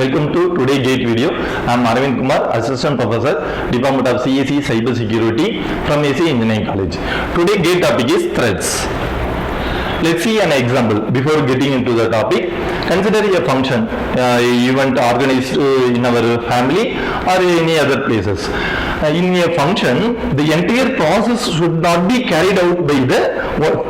Welcome to today's GATE video. I am Aravind Kumar, Assistant Professor, Department of CSE Cyber Security from AC Engineering College. Today's GATE topic is threats. Let's see an example before getting into the topic. Consider a function, event organized in our family or any other places. In a function, the entire process should not be carried out by the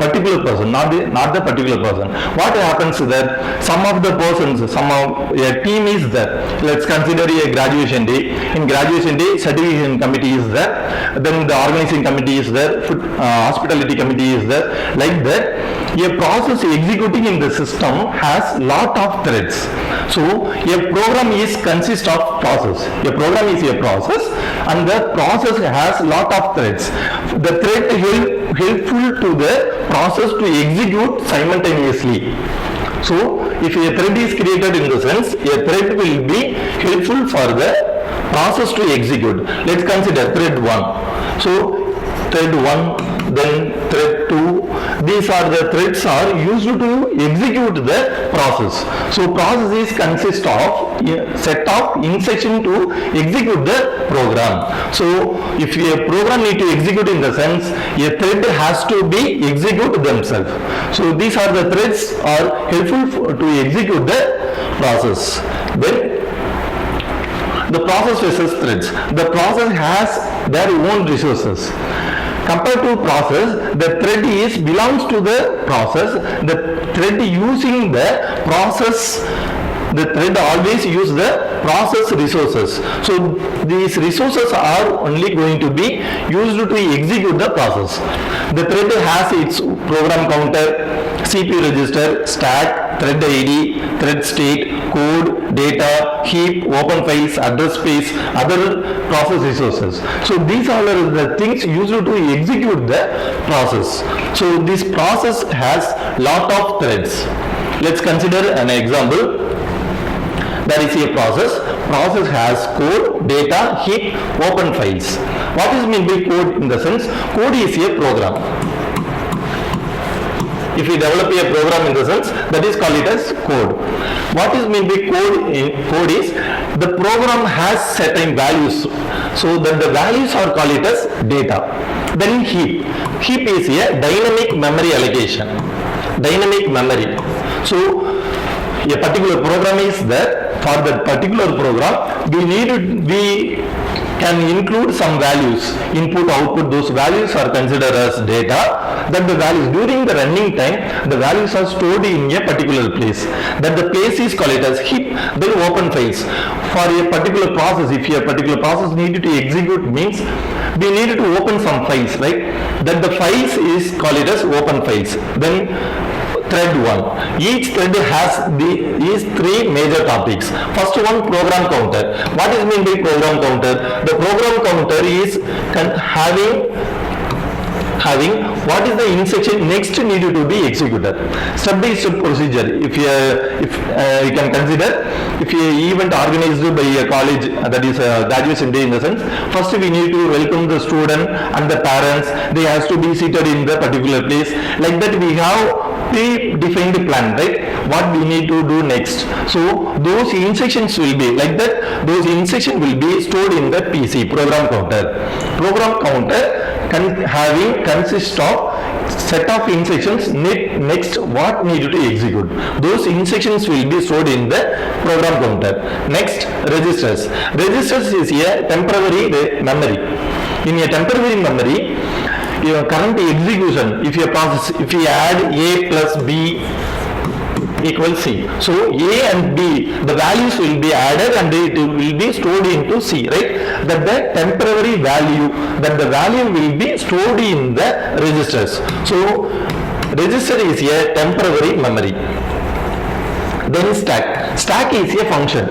particular person, not the particular person. What happens that some of the persons, a team is there. Let's consider a graduation day. In graduation day, certification committee is there. Then the organizing committee is there. Hospitality committee is there. Like that. A process executing in the system has lot of threads. So a program consists of process. A program is a process, and the process has lot of threads. The thread helpful to the process to execute simultaneously. So if a thread is created in the sense, a thread will be helpful for the process to execute. Let's consider thread 1. So thread 1, then thread 2. These are the threads are used to execute the process. So process consists of a set of instruction to execute the program. So if a program need to execute in the sense, a thread has to be execute themselves. So these are the threads are helpful to execute the process. Then the process versus threads. The process has their own resources. Compared to process, the thread belongs to the process. The thread using the process, the thread always use the process resources. So these resources are only going to be used to execute the process. The thread has its program counter, CPU register, stack, thread ID, thread state, code, data, heap, open files, address space, other process resources. So these are the things used to execute the process. So this process has lot of threads. Let's consider an example. There is a process. Process has code, data, heap, open files. What is meant by code in the sense? Code is a program. If we develop a program in the sense, that is called it as code. What is meant by code is the program has certain values, so that the values are called it as data. Then heap. Heap is a dynamic memory allocation. Dynamic memory. So a particular program is there. For that particular program, we can include some values, input, output. Those values are considered as data. That the values during the running time, the values are stored in a particular place. That the place is called it as heap. Then open files. For a particular process, if a particular process needed to execute means we needed to open some files, right? That the files is called it as open files. Then thread 1. Each thread has these three major topics. First one, program counter. What is meant by program counter? The program counter is having what is the instruction next needed to be executed. Step by step procedure. If you can consider, if a event organized by a college, that is a graduation day in the sense, first we need to welcome the student and the parents. They has to be seated in the particular place. Like that we have pre-defined plan, right? What we need to do next. So those instructions will be like that. Those instructions will be stored in the PC, program counter. Program counter consists of set of instructions next what needed to execute. Those instructions will be stored in the program counter. Next, registers. Registers is a temporary memory. In a temporary memory, your current execution, if you add A plus B equals C. So A and B, the values will be added and it will be stored into C, right? That the temporary value, that the value will be stored in the registers. So register is a temporary memory. Then stack. Stack is a function.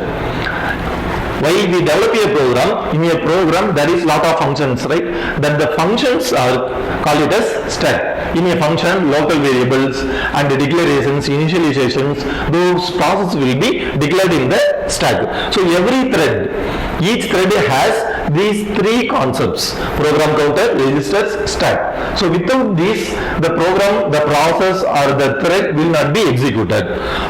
Why we develop a program? In a program there is lot of functions, right? That the functions are called it as stack. In a function, local variables and declarations, initializations, those processes will be declared in the stack. So every thread, each thread has these three concepts: program counter, registers, stack. So without these, the program, the process or the thread will not be executed.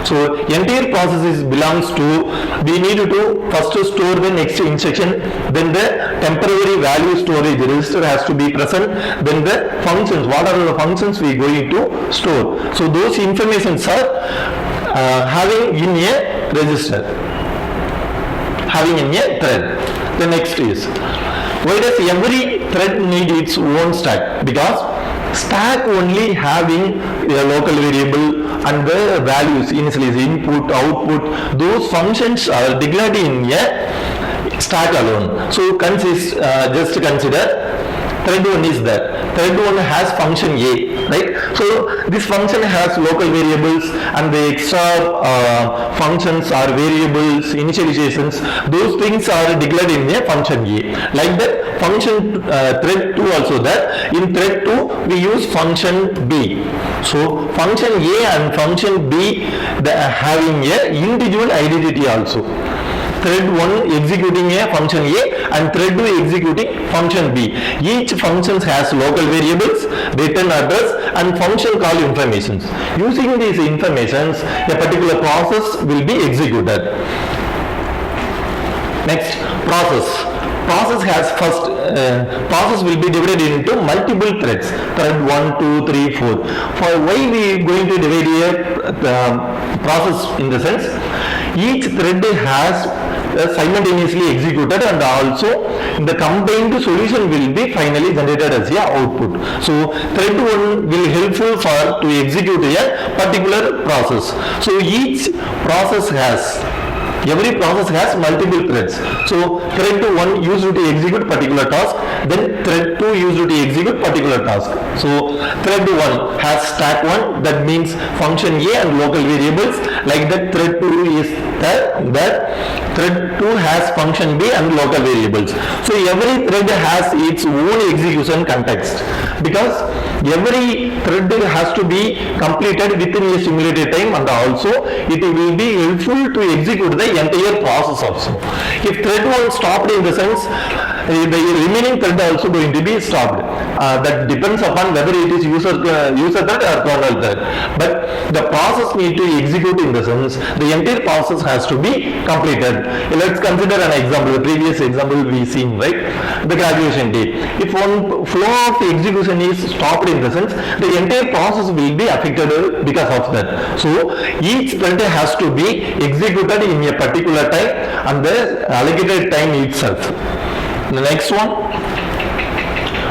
So entire process belongs to, we need to first store the next instruction, then the temporary value storage register has to be present, then the functions, what are the functions we are going to store. So those informations are having in a register, having in a thread. The next is, why does every thread need its own stack? Because stack only having a local variable and the values, initially input, output, those functions are declared in a stack alone. So just consider thread 1 is there. Thread 1 has function A, right? So this function has local variables and the extra functions or variables, initializations, those things are declared in a function A. Like that, function thread 2 also there. In thread 2, we use function B. So function A and function B, they are having a individual identity also. Thread 1 executing a function A and thread 2 executing function B. Each function has local variables, return address and function call informations. Using these informations, a particular process will be executed. Next, process. Process has process will be divided into multiple threads. Thread 1, 2, 3, 4. For why we are going to divide a process in the sense, each thread has simultaneously executed and also the combined solution will be finally generated as a output. So thread 1 will helpful for to execute a particular process. So each process has, every process has multiple threads. So thread 1 used to execute particular task, then thread 2 used to execute particular task. So thread 1 has stack 1, that means function A and local variables. Like that, thread 2 is that thread 2 has function B and local variables. So every thread has its own execution context, because every thread has to be completed within a simulated time and also it will be helpful to execute the entire process also. If thread 1 stopped, in the sense the remaining thread also going to be stopped. That depends upon whether it is user thread or kernel thread. But the process need to execute, in the sense the entire process has to be completed. Let's consider an example, the previous example we seen, right? The graduation date. If one flow of execution is stopped, in the sense the entire process will be affected because of that. So each thread has to be executed in a particular time and the allocated time itself. The next one,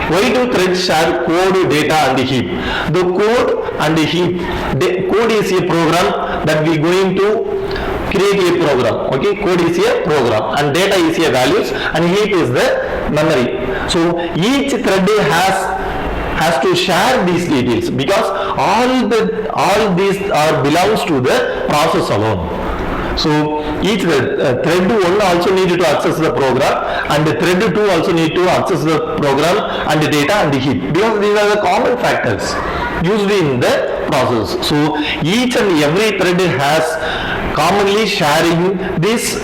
why do threads share code, data and heap? The code and the heap, the code is a program that we going to create a program. Okay, code is a program and data is a values and heap is the memory. So each thread has to share these details, because all these are belongs to the process alone. So each thread 1 also need to access the program and the thread 2 also need to access the program and the data and the heap, because these are the common factors used in the process. So each and every thread has commonly sharing these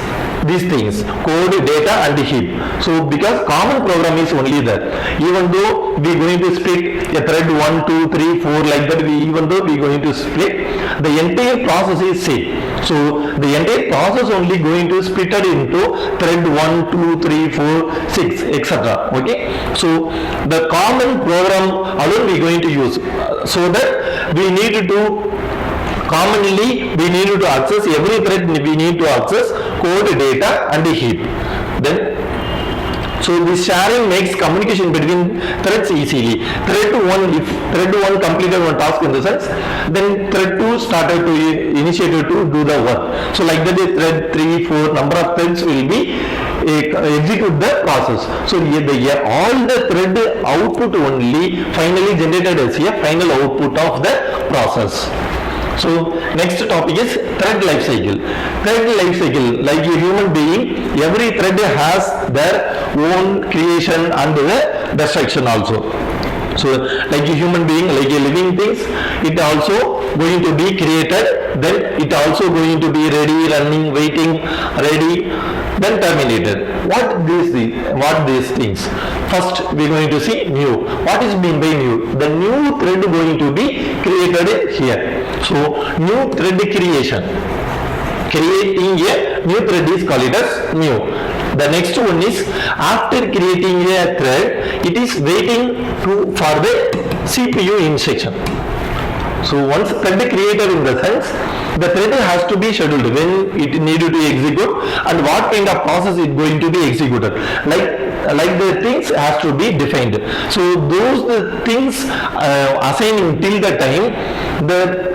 things, code, data and the heap. So because common program is only there, even though we are going to split a thread 1, 2, 3, 4 like that, even though we are going to split, the entire process is same. So the entire process only going to split it into thread 1, 2, 3, 4, 6, etc. Okay. So the common program alone we are going to use, so that we need to commonly we need to access every thread, we need to access code, data and the heap. Then so this sharing makes communication between threads easily. Thread 1, if thread 1 completed one task, in the sense, then thread 2 started to initiated to do the work. So like that, thread 3, 4 number of threads will be execute the process. So all the thread output only finally generated as a final output of the process. So next topic is thread life cycle. Thread life cycle, like a human being, every thread has their own creation and the destruction also. So like a human being, like a living things, it also going to be created, then it also going to be ready, running, waiting, ready, then terminated. What these things? First we are going to see new. What is mean by new? The new thread going to be created here. So new thread creation. Creating a new thread is called it as new. The next one is after creating a thread, it is waiting for the CPU instruction. So once thread created in the sense, the thread has to be scheduled when it needed to execute and what kind of process is going to be executed. Like the things has to be defined. So those things assigning till the time the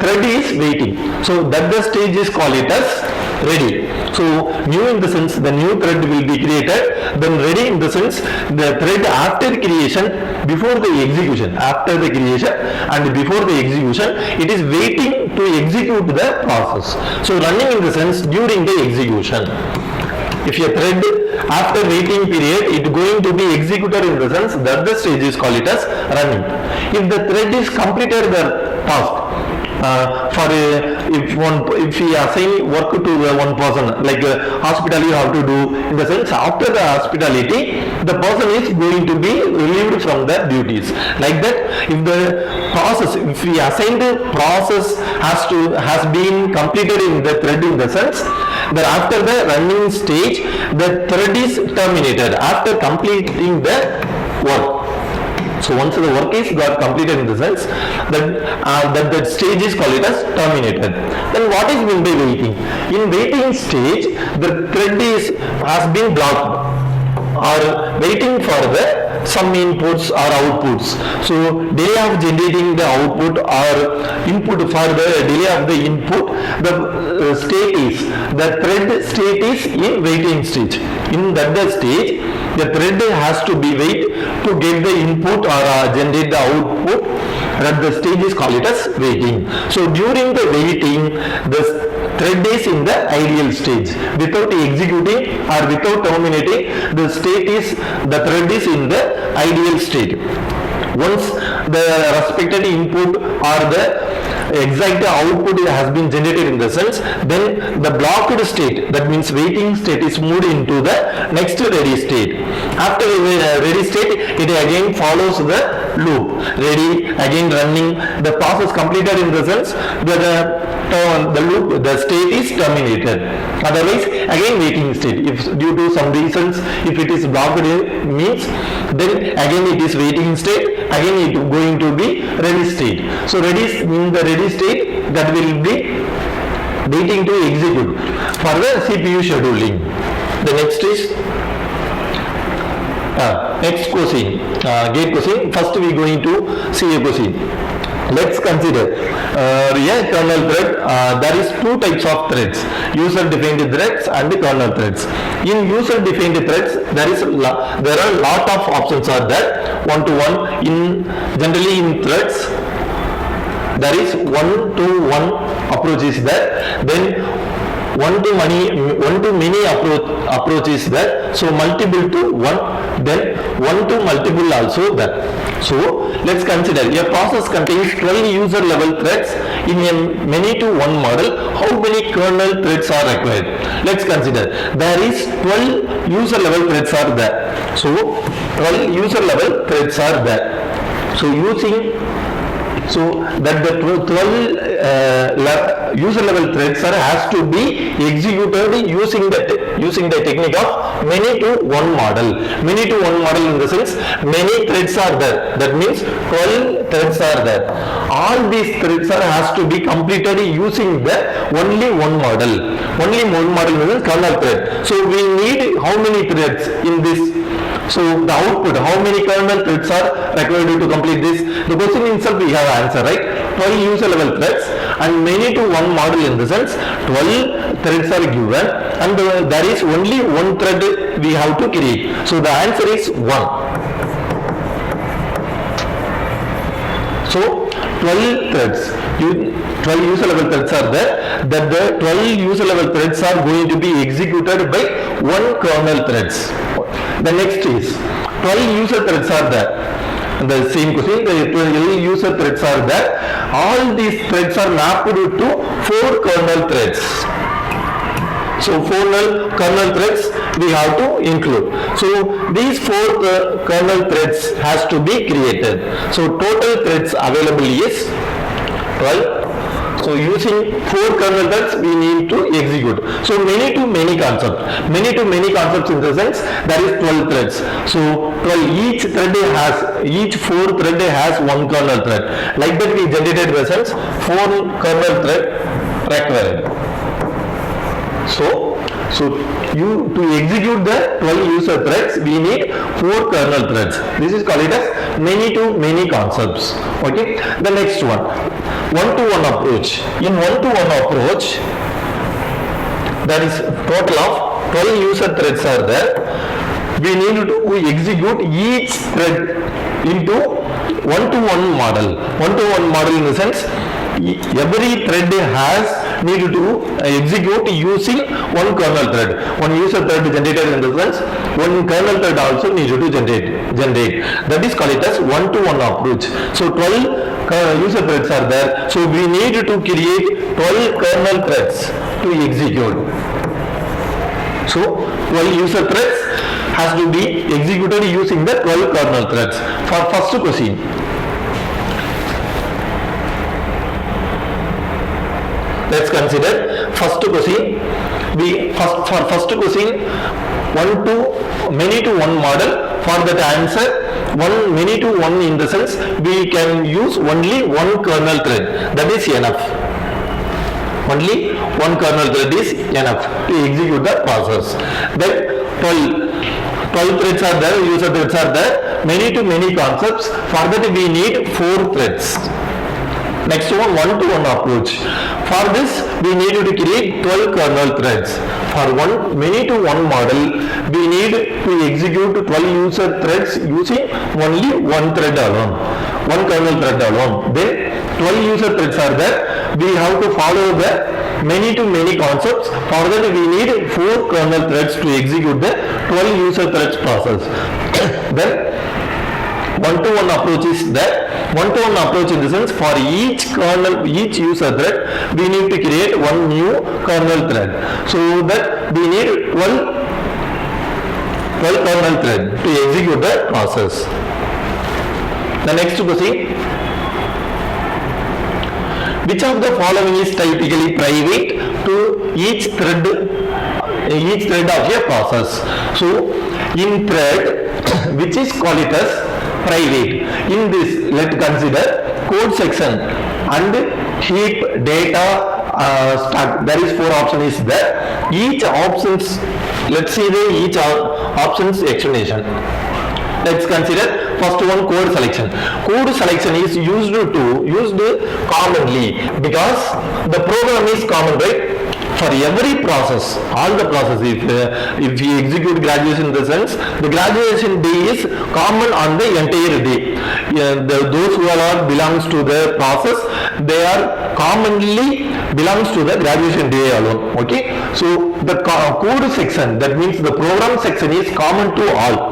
thread is waiting. So that the stage is called it as ready. So new in the sense the new thread will be created, then ready in the sense the thread after creation, before the execution, after the creation and before the execution, it is waiting to execute the process. So running in the sense during the execution. If a thread after waiting period, it going to be executed in the sense that the stage is called it as running. If the thread is completed the task, if we assign work to one person, like hospital you have to do, in the sense after the hospitality, the person is going to be relieved from the duties. Like that, if the process, if we assign the process has been completed in the thread in the sense that after the running stage, the thread is terminated after completing the work. So once the work is got completed in the sense that stage is called it as terminated. Then what is meant by waiting? In waiting stage, the thread has been blocked or waiting for the some inputs or outputs. So delay of generating the output or input for the delay of the input, the state is, the thread state is in waiting stage. In that stage, the thread has to be wait to get the input or generate the output. That the stage is called it as waiting. So during the waiting, the thread is in the ideal stage. Without executing or without terminating, the thread is in the ideal state. Once the respected input or the exact output has been generated in the sense, then the blocked state, that means waiting state, is moved into the next ready state. After ready state, it again follows the loop. Ready, again running, the process completed in the sense that the loop, the state is terminated. Otherwise, again waiting state. If due to some reasons, if it is blocked means, then again it is waiting state, again it is going to be ready state. So ready in the ready state, that will be waiting to execute for the CPU scheduling. The next is next question, gate question. First we are going to see a question. Let's consider a kernel thread. There is two types of threads: user-defined threads and kernel threads. In user-defined threads, there are lot of options are there. One-to-one. Generally in threads, there is one-to-one approach is there. Then one-to-many approach is there. So multiple to one. Then one-to-multiple also there. So let's consider a process contains 12 user level threads in a many-to-one model. How many kernel threads are required? Let's consider there is 12 user level threads are there. So 12 user level threads are there. So that the 12 user level threads has to be executed using the technique of many to one model. Many to one model in the sense many threads are there. That means 12 threads are there. All these threads has to be completed using the only one model. Only one model means kernel thread. So we need how many threads in this? So the output, how many kernel threads are required to complete this? The question itself we have answer, right? 12 user level threads and many to one model in the sense 12 threads are given and there is only one thread we have to create. So the answer is 1. So 12 threads, 12 user level threads are there. That the 12 user level threads are going to be executed by one kernel threads. The next is 12 user threads are there. the same question, the 12 user threads are there. All these threads are mapped to 4 kernel threads. So 4 kernel threads we have to include. So these 4 kernel threads has to be created. So total threads available is 12. So using 4 kernel threads we need to execute. So many to many concepts. Many to many concepts in the sense there is 12 threads. So 12, each 4 thread has 1 kernel thread. Like that we generated the sense 4 kernel thread required. So to execute the 12 user threads we need 4 kernel threads. This is called it as many to many concepts. Okay. The next one, one-to-one approach. In one-to-one approach, there is total of 12 user threads are there. We need to execute each thread into one-to-one model. One-to-one model in the sense every thread has needed to execute using 1 kernel thread. One user thread generated in the sense 1 kernel thread also needed to generate. That is called it as one-to-one approach. So 12 user threads are there. So we need to create 12 kernel threads to execute. So 12 user threads has to be executed using the 12 kernel threads. For first question, let's consider first question. For first question, many to one model. For that answer, many to one in the sense we can use only 1 kernel thread. That is enough. Only 1 kernel thread is enough to execute the process. Then 12 threads are there, user threads are there, many to many concepts. For that we need 4 threads. Next one-to-one approach. For this we need to create 12 kernel threads. For many to one model we need to execute 12 user threads using only 1 thread alone, 1 kernel thread alone. Then 12 user threads are there. We have to follow the many to many concepts. For that we need 4 kernel threads to execute the 12 user threads process. Then one-to-one approach is that one-to-one approach in the sense for each user thread we need to create 1 new kernel thread. So that we need 12 kernel thread to execute the process. The next question, which of the following is typically private to each thread of a process? So in thread which is called it as private. In this, let's consider code section and heap data stack. There is 4 options is there. Each options, let's see each options explanation. Let's consider first one, code selection. Code selection is used commonly because the program is common, right? For every process, all the processes, if we execute graduation in the sense, the graduation day is common on the entire day. Those who belongs to the process, they are commonly belongs to the graduation day alone. Okay, so the code section, that means the program section is common to all.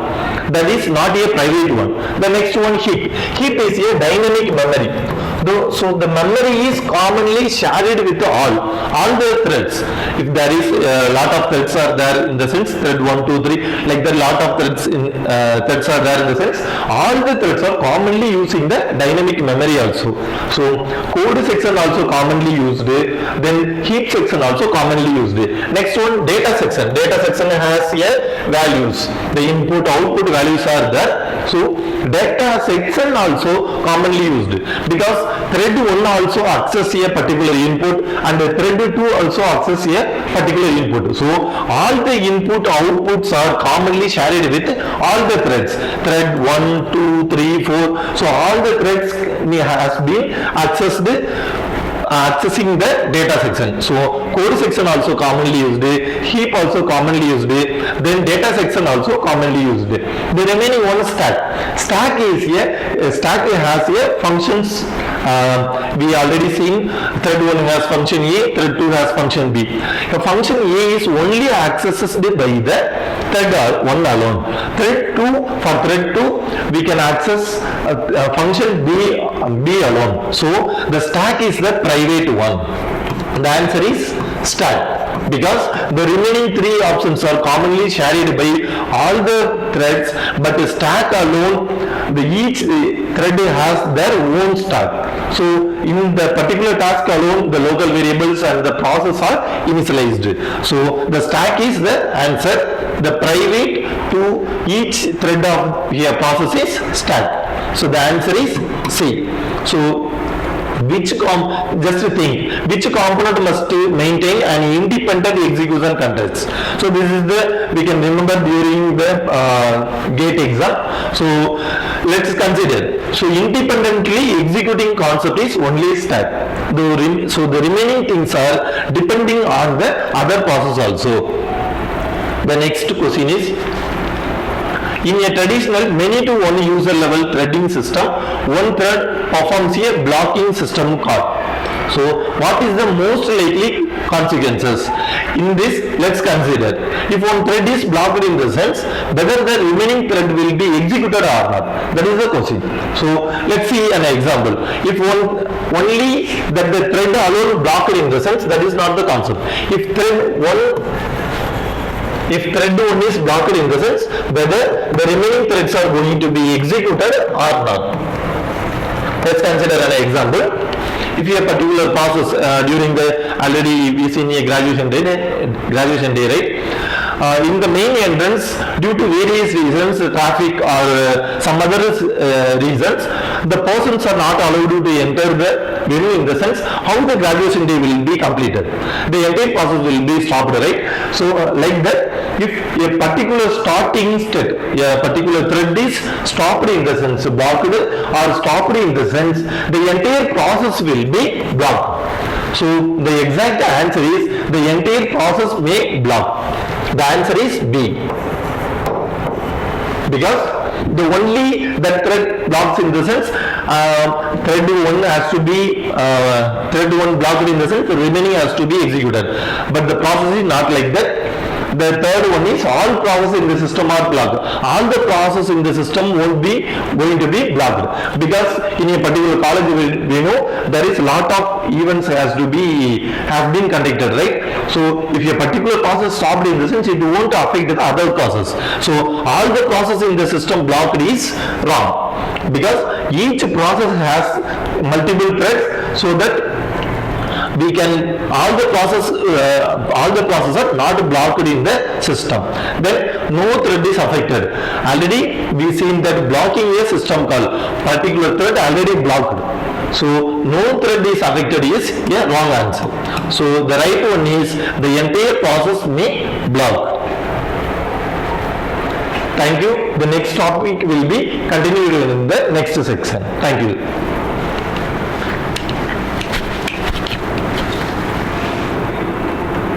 That is not a private one. The next one, heap. Heap is a dynamic memory. So the memory is commonly shared with all the threads. If there is a lot of threads are there in the sense thread 1, 2, 3, like the lot of threads are there in the sense all the threads are commonly using the dynamic memory also. So code section also commonly used. Then heap section also commonly used. Next one, data section. Data section has a values. The input output values are there. So data section also commonly used because thread 1 also access a particular input and thread 2 also access a particular input. So all the input outputs are commonly shared with all the threads. Thread 1, 2, 3, 4. So all the threads has been accessing the data section. So code section also commonly used, heap also commonly used, then data section also commonly used. The remaining one, stack. Stack has a functions We already seen thread 1 has function A, thread 2 has function B. The function A is only accessed by the thread 1 alone. For thread 2, we can access function B alone. So the stack is the private one. The answer is stack. Because the remaining three options are commonly shared by all the threads, but the stack alone, each thread has their own stack. So in the particular task alone, the local variables and the process are initialized. So the stack is the answer. The private to each thread of here process is stack. So the answer is C. So just think, which component must maintain an independent execution context? So this is we can remember during the GATE exam. So let's consider. So independently executing concept is only stack. So the remaining things are depending on the other process also. The next question is, in a traditional many-to-one user level threading system, one thread performs a blocking system call. So what is the most likely consequences? In this, let's consider. If one thread is blocked in the sense, whether the remaining thread will be executed or not. That is the question. So let's see an example. If only that the thread alone blocked in the sense, that is not the concept. If thread 1 is blocked in the sense, whether the remaining threads are going to be executed or not. Let's consider an example. If a particular process during the already we seen a graduation day, right? In the main entrance, due to various reasons, traffic or some other reasons, the persons are not allowed to enter the venue in the sense how the graduation day will be completed. The entire process will be stopped, right? So like that, if a particular starting state, a particular thread is stopped in the sense blocked or stopped in the sense, the entire process will be blocked. So the exact answer is the entire process may block. The answer is B. Because the only that thread blocks in the sense, thread 1 has to be thread 1 blocked in the sense, the remaining has to be executed. But the process is not like that. The third one is all processes in the system are blocked. All the processes in the system won't be going to be blocked, because in a particular college we know there is a lot of events have been conducted, right? So if a particular process stopped in the sense, it won't affect the other process. So all the process in the system blocked is wrong, because each process has multiple threads, so that we can all the processes are not blocked in the system. Then no thread is affected. Already we seen that blocking a system call, particular thread already blocked. So no thread is affected is a wrong answer. So the right one is the entire process may block. Thank you. The next topic will be continued in the next section. Thank you.